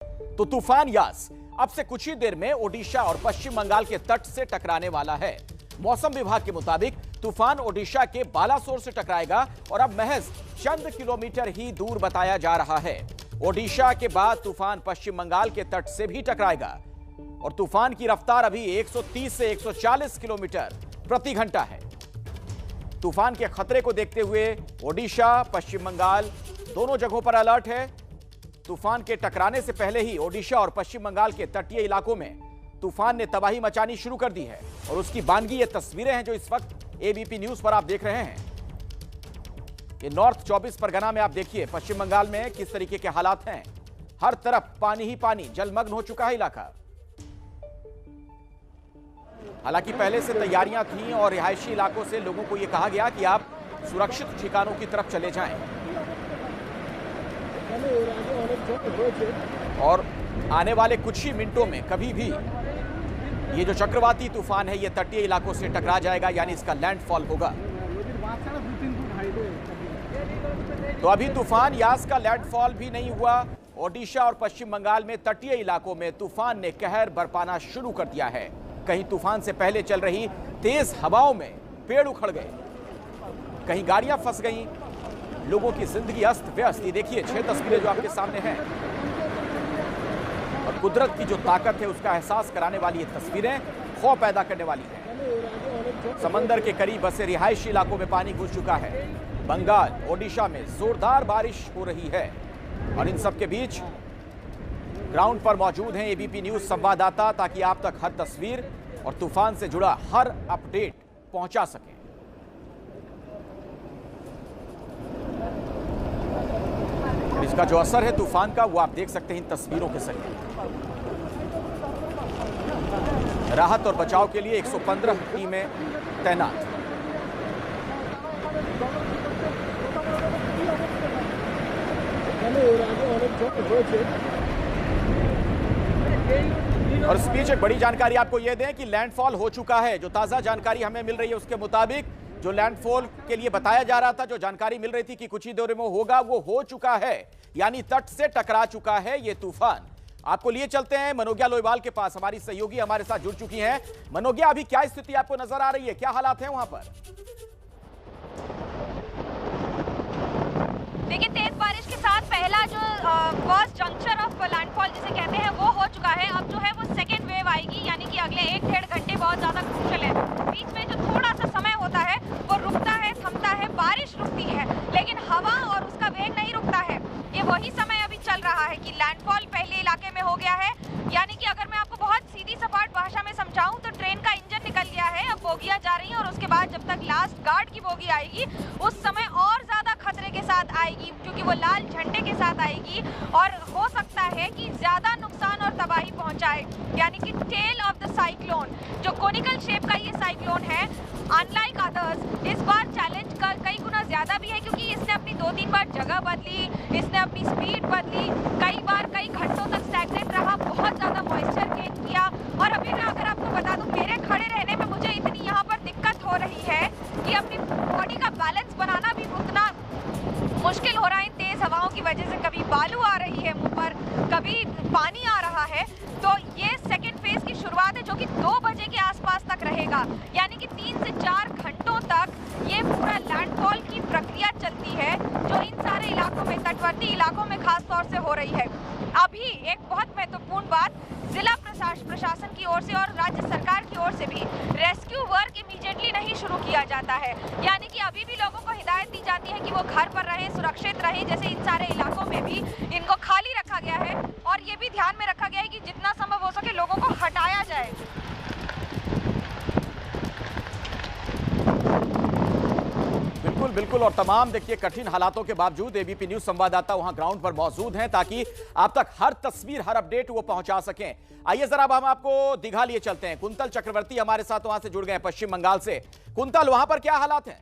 तो तूफान यास अब से कुछ ही देर में ओडिशा और पश्चिम बंगाल के तट से टकराने वाला है। मौसम विभाग के मुताबिक तूफान ओडिशा के बालासोर से टकराएगा और अब महज चंद किलोमीटर ही दूर बताया जा रहा है। ओडिशा के बाद तूफान पश्चिम बंगाल के तट से भी टकराएगा और तूफान की रफ्तार अभी 130 से 140 किलोमीटर प्रति घंटा है। तूफान के खतरे को देखते हुए ओडिशा, पश्चिम बंगाल दोनों जगहों पर अलर्ट है। तूफान के टकराने से पहले ही ओडिशा और पश्चिम बंगाल के तटीय इलाकों में तूफान ने तबाही मचानी शुरू कर दी है और उसकी बानगी ये तस्वीरें हैं जो इस वक्त एबीपी न्यूज पर आप देख रहे हैं। ये नॉर्थ 24 परगना में आप देखिए पश्चिम बंगाल में किस तरीके के हालात हैं। हर तरफ पानी ही पानी, जलमग्न हो चुका है इलाका। हालांकि पहले से तैयारियां थीं और रिहायशी इलाकों से लोगों को यह कहा गया कि आप सुरक्षित ठिकानों की तरफ चले जाएं और आने वाले कुछ ही मिनटों में कभी भी ये जो चक्रवाती तूफान है ये तटीय इलाकों से टकरा जाएगा, यानी इसका लैंडफॉल होगा। तो अभी तूफान यास का लैंडफॉल भी नहीं हुआ। ओडिशा और पश्चिम बंगाल में तटीय इलाकों में तूफान ने कहर बरपाना शुरू कर दिया है। कहीं तूफान से पहले चल रही तेज हवाओं में पेड़ उखड़ गए, कहीं गाड़ियां फंस गईं, लोगों की जिंदगी अस्त व्यस्त। ये देखिए 6 तस्वीरें जो आपके सामने हैं और कुदरत की जो ताकत है उसका एहसास कराने वाली ये तस्वीरें खौफ पैदा करने वाली हैं। समंदर के करीब बसे रिहायशी इलाकों में पानी घुस चुका है। बंगाल, ओडिशा में जोरदार बारिश हो रही है और इन सब के बीच ग्राउंड पर मौजूद हैं एबीपी न्यूज संवाददाता ताकि आप तक हर तस्वीर और तूफान से जुड़ा हर अपडेट पहुंचा सकें। इसका जो असर है तूफान का वो आप देख सकते हैं इन तस्वीरों के जरिए। राहत और बचाव के लिए 115 टीमें तैनात। और इस बीच एक बड़ी जानकारी आपको यह दें कि लैंडफॉल हो चुका है। जो ताजा जानकारी हमें मिल रही है उसके मुताबिक जो लैंडफॉल के लिए बताया जा रहा था, जो जानकारी मिल रही थी कि कुछ ही देर में होगा, वो हो चुका है, यानी तट से टकरा चुका है ये तूफान। आपको लिए चलते हैं मनोज्ञा लोईवाल के पास। हमारी सहयोगी हमारे साथ जुड़ चुकी हैं। मनोज्ञा, अभी क्या स्थिति आपको नजर आ रही है, क्या हालात हैं वहां पर? देखिए, तेज बारिश के साथ पहला जो फर्स्ट जंक्शन ऑफ लैंडफॉल जिसे कहते हैं वो हो चुका है। अब जो है वो सेकेंड वेव आएगी, यानी कि अगले 1-1.5 घंटे बहुत ज्यादा क्रूशियल है। बीच में जो थोड़ा सा समय होता है वो रुकता है, थमता है, बारिश रुकती है, लेकिन हवा और उसका वेग नहीं रुकता है। ये वही समय अभी चल रहा है कि लैंडफॉल पहले इलाके में हो गया है। यानी कि अगर मैं आपको बहुत सीधी सपाट भाषा में समझाऊं तो ट्रेन का इंजन निकल गया है, अब बोगियां जा रही हैं और उसके बाद जब तक लास्ट गार्ड की बोगी आएगी उस समय और ज्यादा खतरे के साथ आएगी, क्योंकि वो लाल झंडे के साथ आएगी और हो सकता है कि ज्यादा नुकसान और तबाही पहुंचाए। यानी कि टेल ऑफ द साइक्लोन, जो कोनिकल शेप का ये साइक्लोन है, अनलाइक अदर्स इस बार चैलेंज का कई गुना ज्यादा भी है, क्योंकि इसने अपनी 2-3 बार जगह बदली, इसने अपनी स्पीड बदली, कई बार कई घंटों तक स्टैग्नेंट रहा, बहुत ज्यादा मॉइस्चर गेन किया। और अभी मैं अगर आपको बता दूं, मेरे खड़े रहने में मुझे इतनी यहाँ पर दिक्कत हो रही है कि अपनी बॉडी का बैलेंस बनाना भी उतना मुश्किल हो रहा है इन तेज हवाओं की वजह से। कभी बालू आ रही है मुंह पर, कभी पानी आ रहा है। तो ये सेकेंड फेज की शुरुआत है जो कि 2 बजे के आसपास तक रहेगा, यानी कि 3 से 4 घंटों तक ये पूरा लैंडफॉल की प्रक्रिया चलती है, जो इन सारे इलाकों में, तटवर्ती इलाकों में खास तौर से हो रही है। अभी एक बहुत महत्वपूर्ण बात, जिला प्रशासन की ओर से और राज्य सरकार की ओर से भी रेस्क्यू वर्क इमीडिएटली नहीं शुरू किया जाता है। यानी कि अभी भी लोगों को हिदायत दी जाती है कि वो घर पर रहें, सुरक्षित रहें। जैसे इन सारे इलाकों में भी इनको खाली रखा गया है और ये भी ध्यान में रखा गया है कि जितना संभव हो सके लोगों को हटाया जाए। बिल्कुल बिल्कुल। और तमाम देखिए कठिन हालातों के बावजूद एबीपी न्यूज संवाददाता वहां ग्राउंड पर मौजूद हैं ताकि आप तक हर तस्वीर, हर अपडेट वो पहुंचा सकें। आइए जरा अब हम आपको दिखा लिए चलते हैं। कुंतल चक्रवर्ती हमारे साथ वहां से जुड़ गए हैं पश्चिम बंगाल से। कुंतल, वहां पर क्या हालात हैं?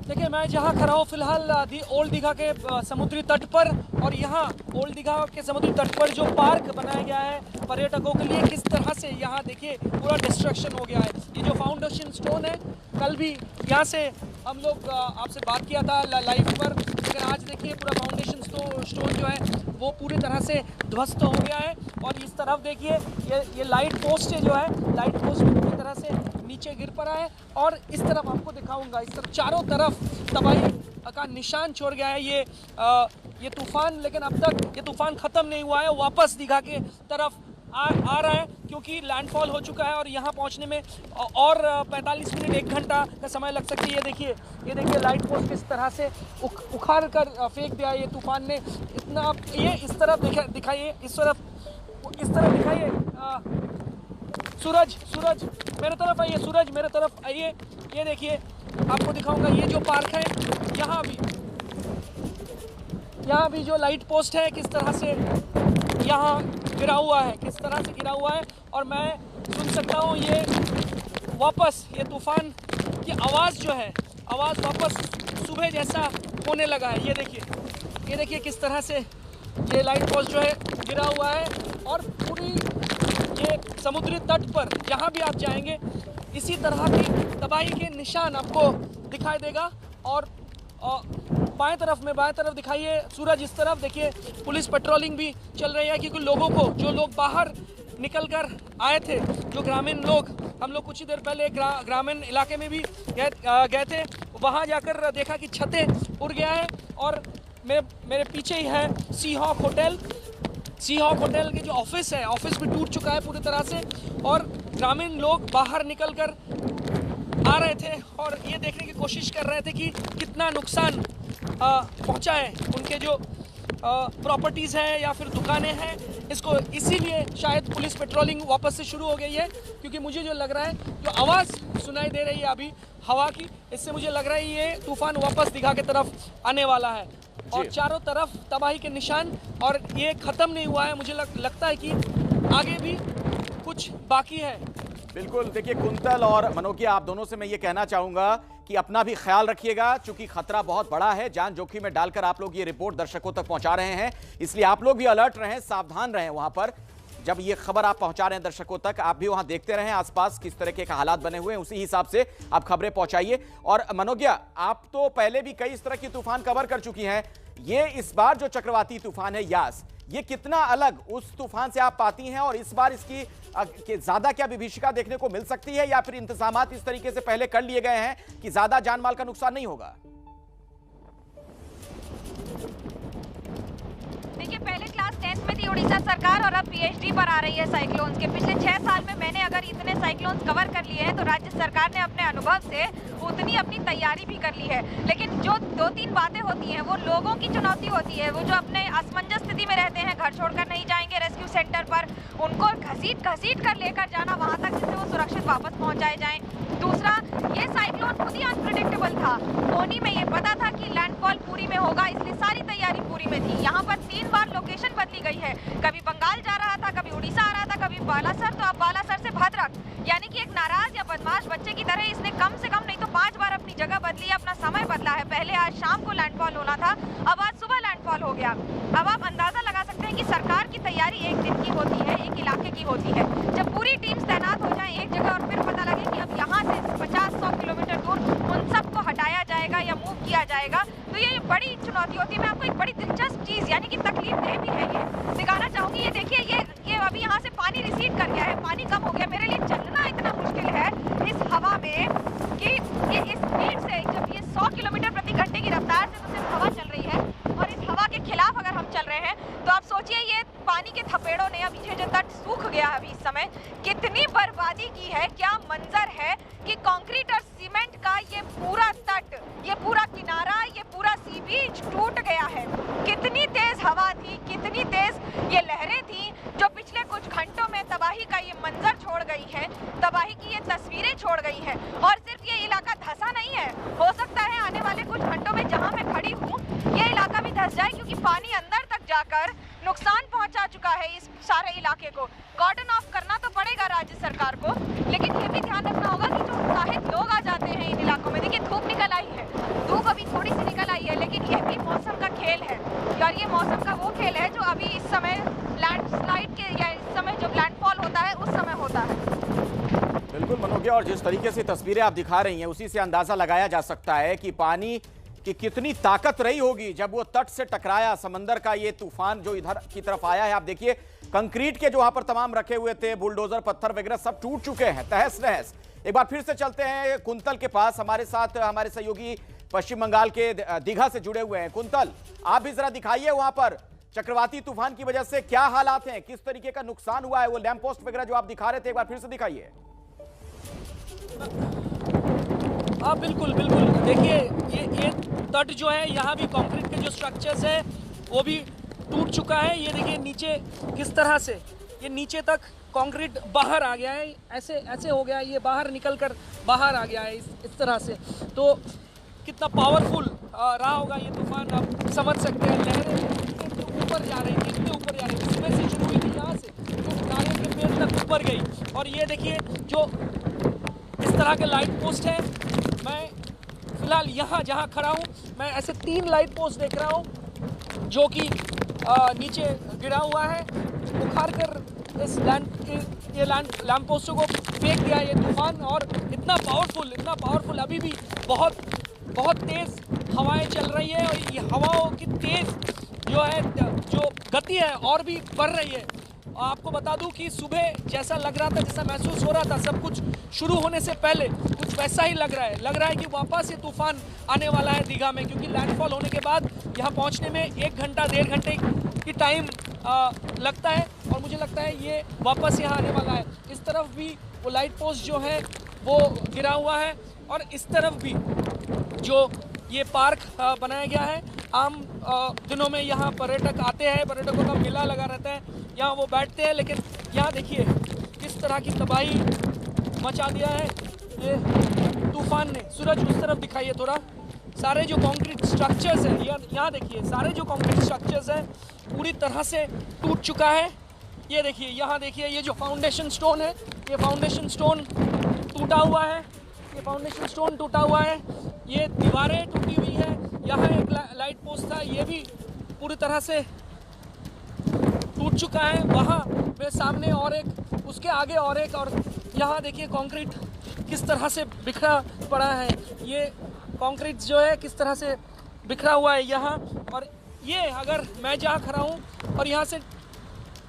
देखिए, मैं जहां खड़ा हूं फिलहाल ओल्ड दीघा के समुद्री तट पर, और यहां ओल्ड दीघा के समुद्री तट पर जो पार्क बनाया गया है पर्यटकों के लिए, किस तरह से यहां देखिए पूरा डिस्ट्रक्शन हो गया है। ये जो फाउंडेशन स्टोन है, कल भी यहां से हम लोग आपसे बात किया था लाइव पर, लेकिन आज देखिए पूरा फाउंडेशन स्टोन जो है वो पूरी तरह से ध्वस्त हो गया है। और इस तरफ देखिए ये लाइट पोस्ट जो है, लाइट पोस्ट पूरी तरह से नीचे गिर पड़ा है। और इस तरफ आपको दिखाऊंगा, इस तरफ चारों तरफ तबाही का निशान छोड़ गया है ये तूफान। लेकिन अब तक ये तूफान ख़त्म नहीं हुआ है, वापस दीघा के तरफ आ रहा है, क्योंकि लैंडफॉल हो चुका है और यहाँ पहुँचने में और 45 मिनट 1 घंटा का समय लग सकती है। ये देखिए लाइट पोस्ट किस तरह से उखाड़ कर फेंक दिया ये तूफान ने। इतना ये इस तरफ दिखाइए, इस तरफ दिखाइए। सूरज मेरे तरफ आइए, सूरज मेरे तरफ आइए। ये देखिए आपको दिखाऊंगा, ये जो पार्क है यहाँ भी जो लाइट पोस्ट है किस तरह से यहाँ गिरा हुआ है, किस तरह से गिरा हुआ है। और मैं सुन सकता हूँ ये तूफान की आवाज़ जो है, आवाज़ वापस सुबह जैसा होने लगा है। ये देखिए किस तरह से ये लाइट पोस्ट जो है गिरा हुआ है। और पूरी ये समुद्री तट पर जहाँ भी आप जाएंगे इसी तरह की तबाही के निशान आपको दिखाई देगा। और बाएं तरफ दिखाइए सूरज, इस तरफ देखिए पुलिस पेट्रोलिंग भी चल रही है, क्योंकि लोगों को, जो लोग बाहर निकल कर आए थे, जो ग्रामीण लोग, हम लोग कुछ ही देर पहले ग्रामीण इलाके में भी गए थे, वहाँ जाकर देखा कि छतें उड़ गया है। और मेरे पीछे ही है सी हॉक होटल के जो ऑफिस है, ऑफिस भी टूट चुका है पूरी तरह से। और ग्रामीण लोग बाहर निकल कर आ रहे थे और ये देखने की कोशिश कर रहे थे कि कितना नुकसान पहुंचा है उनके जो प्रॉपर्टीज़ है या फिर दुकानें हैं। इसको इसीलिए शायद पुलिस पेट्रोलिंग वापस से शुरू हो गई है, क्योंकि मुझे जो लग रहा है, जो आवाज़ सुनाई दे रही है अभी हवा की, इससे मुझे लग रहा है ये तूफान वापस दीघा की तरफ आने वाला है। और चारों तरफ तबाही के निशान, और ये ख़त्म नहीं हुआ है, मुझे लगता है कि आगे भी कुछ बाकी है। बिल्कुल, देखिए कुंतल और मनोकिया, आप दोनों से मैं ये कहना चाहूंगा कि अपना भी ख्याल रखिएगा, क्योंकि खतरा बहुत बड़ा है। जान जोखिम में डालकर आप लोग ये रिपोर्ट दर्शकों तक पहुंचा रहे हैं, इसलिए आप लोग भी अलर्ट रहें, सावधान रहें। वहां पर जब ये खबर आप पहुंचा रहे हैं दर्शकों तक, आप भी वहां देखते रहें आसपास किस तरह के हालात बने हुए हैं, उसी हिसाब से आप खबरें पहुंचाइए। और मनोकिया, आप तो पहले भी कई इस तरह की तूफान कवर कर चुकी हैं, ये इस बार जो चक्रवाती तूफान है यास, ये कितना अलग उस तूफान से आप पाती हैं? और इस बार इसकी ज्यादा क्या विभीषिका देखने को मिल सकती है, या फिर इंतजामात इस तरीके से पहले कर लिए गए हैं कि ज्यादा जानमाल का नुकसान नहीं होगा? देखिए, पहले क्लास 10th में थी उड़ीसा सरकार और अब PhD पर आ रही है साइक्लोन्स के। पिछले 6 साल में मैंने अगर इतने साइक्लोन्स कवर कर लिए हैं तो राज्य सरकार ने अपने अनुभव से उतनी अपनी तैयारी भी कर ली है। लेकिन जो 2-3 बातें होती हैं वो लोगों की चुनौती होती है, वो जो अपने असमंजस स्थिति में रहते हैं, घर छोड़कर नहीं जाएंगे रेस्क्यू सेंटर पर, उनको घसीट कर लेकर जाना वहाँ तक जिससे वो सुरक्षित वापस पहुँचाए जाएँ। दूसरा, ये साइक्लोन खुद ही अनप्रेडिक्टेबल था। फोनी में ये पता था कि लैंडफॉल पूरी में होगा, इसलिए सारी तैयारी पूरी में थी। यहाँ पर 3 बार लोकेशन बदली गई है, कभी बंगाल जा रहा था, कभी उड़ीसा आ रहा था, कभी बालासर, तो अब बालासर से भद्रक। यानी कि एक नाराज या बदमाश बच्चे की तरह इसने कम से कम नहीं तो 5 बार अपनी जगह बदली, अपना समय बदला है। पहले आज शाम को लैंडफॉल होना था, अब आज सुबह लैंडफॉल हो गया। अब आप अंदाजा लगा सकते हैं कि सरकार की तैयारी एक दिन की होती है, एक इलाके की होती है। जब पूरी टीम्स तैनात हो जाए एक जगह और फिर पता लगे कि अब यहाँ से 50-100 किलोमीटर दूर उन सबको हटाया जाएगा या मूव किया जाएगा, तो ये बड़ी चुनौती होती है। मैं आपको एक बड़ी दिलचस्प चीज़, यानी कि तकलीफदेह भी है, ये दिखाना चाहूँगी। ये देखिए, ये अभी यहाँ से पानी रिसीड कर गया है, पानी कम हो गया। मेरे लिए चलना इतना मुश्किल है इस हवा में कि ये इस स्पीड से, जब ये 100 किलोमीटर प्रति घंटे की रफ्तार से तो सिर्फ हवा चल रही है, और इस हवा के खिलाफ अगर हम चल रहे हैं तो आप सोचिए ये पानी के थपेड़ों ने, अब ये जो तट सूख गया है अभी इस समय, कितनी बर्बादी की है। क्या मंजर है कि कंक्रीट और सीमेंट का ये पूरा तट, ये पूरा किनारा, ये पूरा सी बीच टूट गया है। कितनी तेज हवा थी, कितनी तेज ये लहरें थी, जो पिछले कुछ घंटों में तबाही का ये मंजर छोड़ गई है, तबाही की ये तस्वीरें छोड़ गई हैं। और सिर्फ ये इलाका धंसा नहीं है, हो सकता है आने वाले कुछ घंटों में जहां मैं खड़ी हूँ ये इलाका भी धंस जाए, क्योंकि पानी अंदर तक जाकर नुकसान पहुंचा चुका है इस सारे इलाके को। कॉर्डन ऑफ करना तो पड़ेगा राज्य सरकार को, लेकिन ये भी ध्यान रखना होगा कि जो उत्साहित लोग आ जाते हैं इन इलाकों में, देखिए धूप निकल आई है, धूप अभी थोड़ी सी निकल आई है, लेकिन यह भी मौसम का खेल है। और ये मौसम का वो खेल है जो अभी इस समय लैंडस्लाइड के, या इस समय जो लैंडफॉल होता है उस समय होता है। बिल्कुल मनोकिया, और जिस तरीके से तस्वीरें आप दिखा रही हैं उसी से अंदाजा लगाया जा सकता है कि पानी कि कितनी ताकत रही होगी जब वो तट से टकराया। समंदर का ये तूफान जो इधर की तरफ आया है, आप देखिए कंक्रीट के जो वहां पर तमाम रखे हुए थे, बुलडोजर पत्थर वगैरह सब टूट चुके हैं, तहस नहस। एक बार फिर से चलते हैं कुंतल के पास। हमारे साथ हमारे सहयोगी पश्चिम बंगाल के दीघा से जुड़े हुए हैं। कुंतल, आप भी जरा दिखाइए वहां पर चक्रवाती तूफान की वजह से क्या हालात हैं, किस तरीके का नुकसान हुआ है। वो लैंप पोस्ट वगैरह जो आप दिखा रहे थे, एक बार फिर से दिखाइए। हाँ बिल्कुल बिल्कुल, देखिए ये तट जो है, यहाँ भी कंक्रीट के जो स्ट्रक्चर्स है वो भी टूट चुका है। ये देखिए नीचे किस तरह से ये नीचे तक कंक्रीट बाहर आ गया है, ऐसे ऐसे हो गया है, ये बाहर निकल कर बाहर आ गया है इस तरह से। तो कितना पावरफुल रहा होगा ये तूफान, आप समझ सकते हैं। लहरें ऊपर जा रही थी, इतने ऊपर जा रही थी, सुबह से शुरू हुई थी यहाँ से तो नारियल के पेड़ तक ऊपर गई। और ये देखिए जो इस तरह के लाइट पोस्ट है, मैं फिलहाल यहाँ जहाँ खड़ा हूँ, मैं ऐसे 3 लाइट पोस्ट देख रहा हूँ जो कि नीचे गिरा हुआ है। उखाड़ कर इस लैंप पोस्टों को फेंक दिया ये तूफान। और इतना पावरफुल अभी भी बहुत तेज हवाएं चल रही है। और ये हवाओं की तेज जो गति है और भी बढ़ रही है। आपको बता दूं कि सुबह जैसा लग रहा था, जैसा महसूस हो रहा था सब कुछ शुरू होने से पहले, कुछ वैसा ही लग रहा है कि वापस ये तूफान आने वाला है दीघा में। क्योंकि लैंडफॉल होने के बाद यहाँ पहुँचने में 1 घंटा 1.5 घंटे की टाइम लगता है। और मुझे लगता है ये वापस यहाँ आने वाला है। इस तरफ भी वो लाइट पोस्ट जो है वो गिरा हुआ है। और इस तरफ भी जो ये पार्क बनाया गया है, आम दिनों में यहाँ पर्यटक आते हैं, पर्यटकों का मेला लगा रहता है, यहाँ वो बैठते हैं। लेकिन यहाँ देखिए किस तरह की तबाही मचा दिया है ये तूफान ने। सूरज उस तरफ दिखाइए थोड़ा। सारे जो कंक्रीट स्ट्रक्चर्स हैं, यहाँ देखिए सारे जो कंक्रीट स्ट्रक्चर्स हैं पूरी तरह से टूट चुका है। ये देखिए, यहाँ देखिए, ये जो फाउंडेशन स्टोन है, ये फाउंडेशन स्टोन टूटा हुआ है। ये फाउंडेशन स्टोन टूटा हुआ है, ये दीवारें टूटी हुई है। यहाँ एक लाइट पोस्ट था, ये भी पूरी तरह से टूट चुका है। वहाँ मेरे सामने और एक, उसके आगे और एक, और यहाँ देखिए कंक्रीट किस तरह से बिखरा पड़ा है। ये कंक्रीट जो है किस तरह से बिखरा हुआ है यहाँ। और ये अगर मैं जहाँ खड़ा हूँ और यहाँ से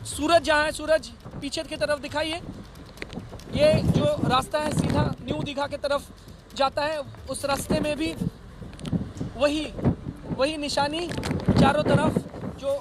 सूरज जहाँ है, सूरज पीछे की तरफ दिखाइए, ये जो रास्ता है सीधा न्यू दीघा की तरफ जाता है, उस रास्ते में भी वही निशानी, चारों तरफ जो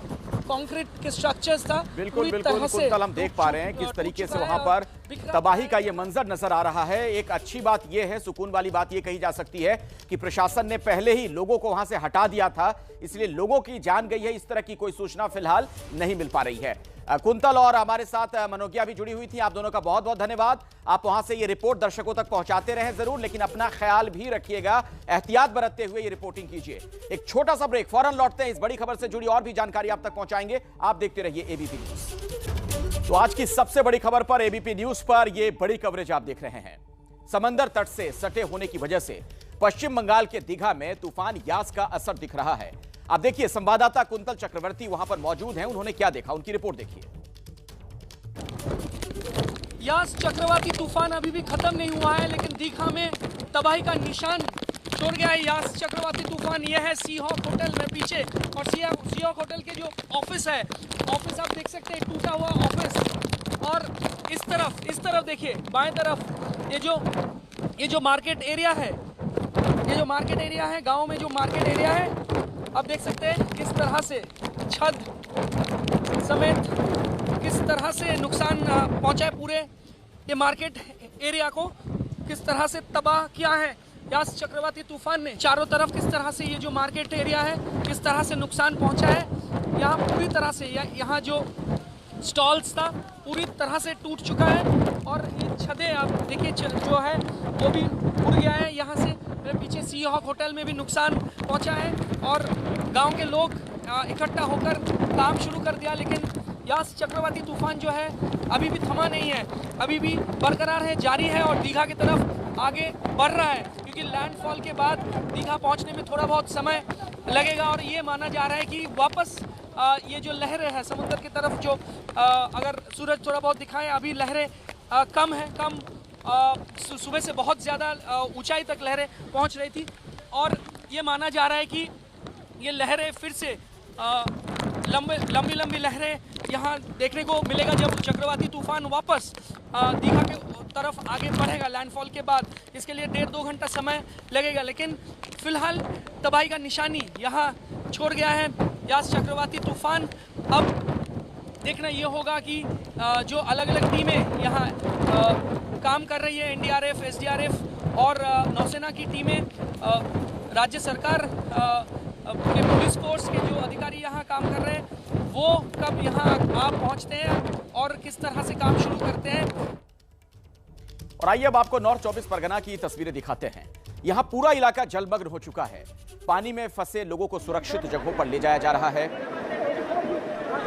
कंक्रीट के स्ट्रक्चर्स था। बिल्कुल कुंतल, हम देख पा रहे हैं किस तरीके से वहां पर तबाही का ये मंजर नजर आ रहा है। एक अच्छी बात ये है, सुकून वाली बात ये कही जा सकती है कि प्रशासन ने पहले ही लोगों को वहां से हटा दिया था, इसलिए लोगों की जान गई है। इस तरह की कोई सूचना फिलहाल नहीं मिल पा रही है। कुंतल और हमारे साथ मनोज्ञा भी जुड़ी हुई थी, आप दोनों का बहुत बहुत धन्यवाद। आप वहां से ये रिपोर्ट दर्शकों तक पहुंचाते रहें जरूर, लेकिन अपना ख्याल भी रखिएगा, एहतियात बरतते हुए ये रिपोर्टिंग कीजिए। एक छोटा सा ब्रेक, फौरन लौटते हैं। इस बड़ी खबर से जुड़ी और भी जानकारी आप तक पहुंचाएंगे, आप देखते रहिए एबीपी न्यूज। तो आज की सबसे बड़ी खबर पर एबीपी न्यूज पर ये बड़ी कवरेज आप देख रहे हैं। समंदर तट से सटे होने की वजह से पश्चिम बंगाल के दीघा में तूफान यास का असर दिख रहा है। आप देखिए, संवाददाता कुंतल चक्रवर्ती वहां पर मौजूद हैं, उन्होंने क्या देखा, उनकी रिपोर्ट देखिए। यास चक्रवाती तूफान अभी भी खत्म नहीं हुआ है, लेकिन दीघा में तबाही का निशान छोड़ गया है यास चक्रवाती तूफान। यह है सी हॉक होटल में पीछे, और सी हॉक होटल के जो ऑफिस है, ऑफिस आप देख सकते हैं, टूटा हुआ ऑफिस। और इस तरफ देखिए, बाएं तरफ ये जो मार्केट एरिया है, ये जो मार्केट एरिया है, गांव में जो मार्केट एरिया है, आप देख सकते हैं किस तरह से छत समेत किस तरह से नुकसान पहुंचा है पूरे ये मार्केट एरिया को, किस तरह से तबाह किया है यास चक्रवाती तूफान ने। चारों तरफ किस तरह से ये जो मार्केट एरिया है, किस तरह से नुकसान पहुंचा है। यहाँ पूरी तरह से यहाँ जो स्टॉल्स था पूरी तरह से टूट चुका है। और ये छतें आप देखिए जो है वो भी उड़ गया है। यहाँ से मेरे पीछे सी हॉक होटल में भी नुकसान पहुँचा है, और गांव के लोग इकट्ठा होकर काम शुरू कर दिया। लेकिन यास चक्रवाती तूफान जो है अभी भी थमा नहीं है, अभी भी बरकरार है, जारी है, और दीघा की तरफ आगे बढ़ रहा है। क्योंकि लैंडफॉल के बाद दीघा पहुंचने में थोड़ा बहुत समय लगेगा। और ये माना जा रहा है कि वापस ये जो लहरें हैं समुद्र की तरफ, जो अगर सूरज थोड़ा बहुत दिखाए, अभी लहरें कम है, सुबह से बहुत ज़्यादा ऊंचाई तक लहरें पहुंच रही थी। और ये माना जा रहा है कि ये लहरें फिर से लंबी लंबी लहरें यहाँ देखने को मिलेगा जब चक्रवाती तूफान वापस दीघा के तरफ आगे बढ़ेगा लैंडफॉल के बाद। इसके लिए 1.5-2 घंटा समय लगेगा, लेकिन फिलहाल तबाही का निशानी यहाँ छोड़ गया है यास चक्रवाती तूफान। अब देखना ये होगा कि जो अलग अलग टीमें यहाँ काम कर रही है, एनडीआरएफ, एसडीआरएफ और नौसेना की टीमें, राज्य सरकार के पुलिस फोर्स के जो अधिकारी यहाँ काम कर रहे हैं, वो कब यहाँ आप पहुँचते हैं और किस तरह से काम शुरू करते हैं। और आइए अब आपको नॉर्थ 24 परगना की तस्वीरें दिखाते हैं। यहाँ पूरा इलाका जलमग्न हो चुका है। पानी में फंसे लोगों को सुरक्षित जगहों पर ले जाया जा रहा है।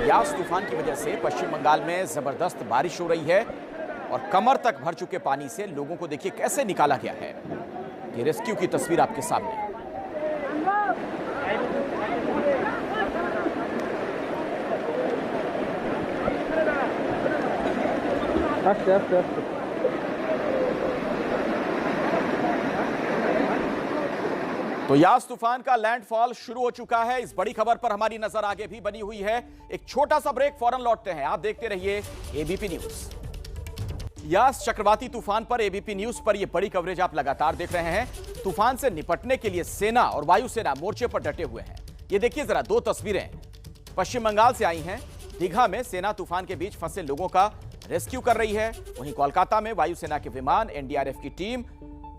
यास तूफान की वजह से पश्चिम बंगाल में जबरदस्त बारिश हो रही है और कमर तक भर चुके पानी से लोगों को देखिए कैसे निकाला गया है। ये रेस्क्यू की तस्वीर आपके सामने। तो यास तूफान का लैंडफॉल शुरू हो चुका है। इस बड़ी खबर पर हमारी नजर आगे भी बनी हुई है। एक छोटा सा ब्रेक, फौरन लौटते हैं। आप देखते रहिए एबीपी न्यूज। यास चक्रवाती तूफान पर एबीपी न्यूज पर यह बड़ी कवरेज आप लगातार देख रहे हैं। तूफान से निपटने के लिए सेना और वायुसेना मोर्चे पर डटे हुए हैं। ये देखिए जरा, 2 तस्वीरें पश्चिम बंगाल से आई हैं। दीघा में सेना तूफान के बीच फंसे लोगों का रेस्क्यू कर रही है। वहीं कोलकाता में वायुसेना के विमान, एनडीआरएफ की टीम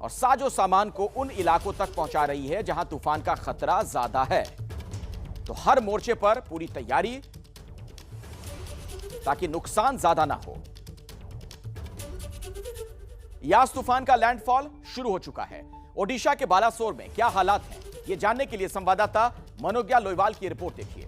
और साजो सामान को उन इलाकों तक पहुंचा रही है जहां तूफान का खतरा ज्यादा है। तो हर मोर्चे पर पूरी तैयारी ताकि नुकसान ज्यादा ना हो। यास तूफान का लैंडफॉल शुरू हो चुका है। ओडिशा के बालासोर में क्या हालात हैं, ये जानने के लिए संवाददाता मनोज्ञा लोईवाल की रिपोर्ट देखिए।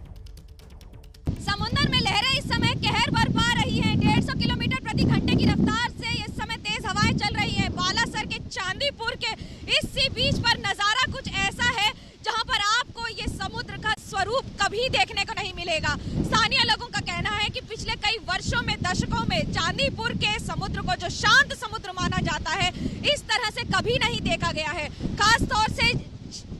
समुद्र में लहरें इस समय कहर बरपा रही हैं। 150 किलोमीटर प्रति घंटे की रफ्तार से इस समय तेज हवाएं चल रही हैं। बालासर के चांदीपुर के इस सी बीच पर नजारा कुछ ऐसा है जहां पर आपको ये समुद्र का स्वरूप कभी देखने को नहीं मिलेगा। स्थानीय लोगों का कहना है कि पिछले कई वर्षों में, दशकों में चांदीपुर के समुद्र को, जो शांत समुद्र माना जाता है, इस तरह से कभी नहीं देखा गया है। खास तौर से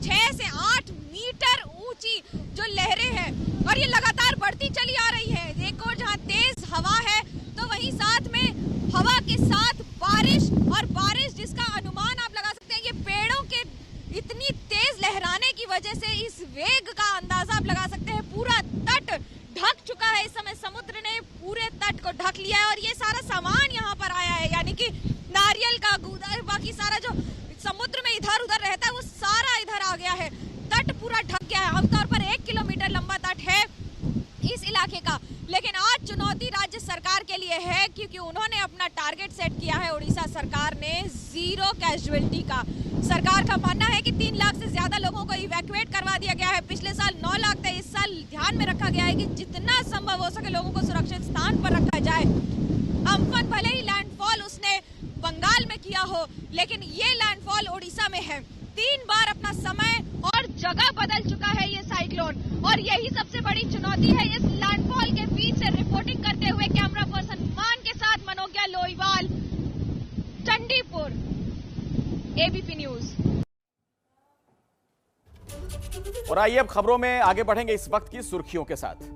6 से 8 मीटर ऊंची जो लहरें हैं और ये लगातार बढ़ती चली आ रही है। एक और जहां तेज हवा है तो वहीं साथ में हवा के साथ बारिश, और बारिश जिसका अनुमान आप लगा सकते हैं, ये पेड़ों के इतनी तेज लहराने की वजह से इस वेग का अंदाजा आप लगा सकते हैं। पूरा तट ढक चुका है। इस समय समुद्र ने पूरे तट को ढक लिया है और ये सारा सामान यहाँ पर आया है, यानी कि नारियल का गूदा, बाकी सारा जो समुद्र में इधर उधर रहता है वो सारा इधर आ गया है। तट पूरा ढक गया है। आमतौर पर 1 किलोमीटर लंबा तट है इस इलाके का, लेकिन आज चुनौती राज्य सरकार के लिए है क्योंकि उन्होंने अपना टारगेट सेट किया है। उड़ीसा सरकार ने 0 कैजुअलिटी का। सरकार का मानना है कि 3 लाख से ज्यादा लोगों को इवैक्यूएट करवा दिया गया है। पिछले साल 9 लाख थे। इस साल ध्यान में रखा गया है कि जितना संभव हो सके लोगों को सुरक्षित स्थान पर रखा जाए। अम्फन भले ही लैंडफॉल उसने बंगाल में किया हो, लेकिन ये लैंडफॉल उड़ीसा में है। 3 बार अपना समय और जगह बदल चुका है ये साइक्लोन, और यही सबसे बड़ी चुनौती है। इस लैंडफॉल के बीच से रिपोर्टिंग करते हुए कैमरा पर्सन मान के साथ मनोज्ञा लोईवाल, चंडीपुर, एबीपी न्यूज। और आइए अब खबरों में आगे बढ़ेंगे इस वक्त की सुर्खियों के साथ।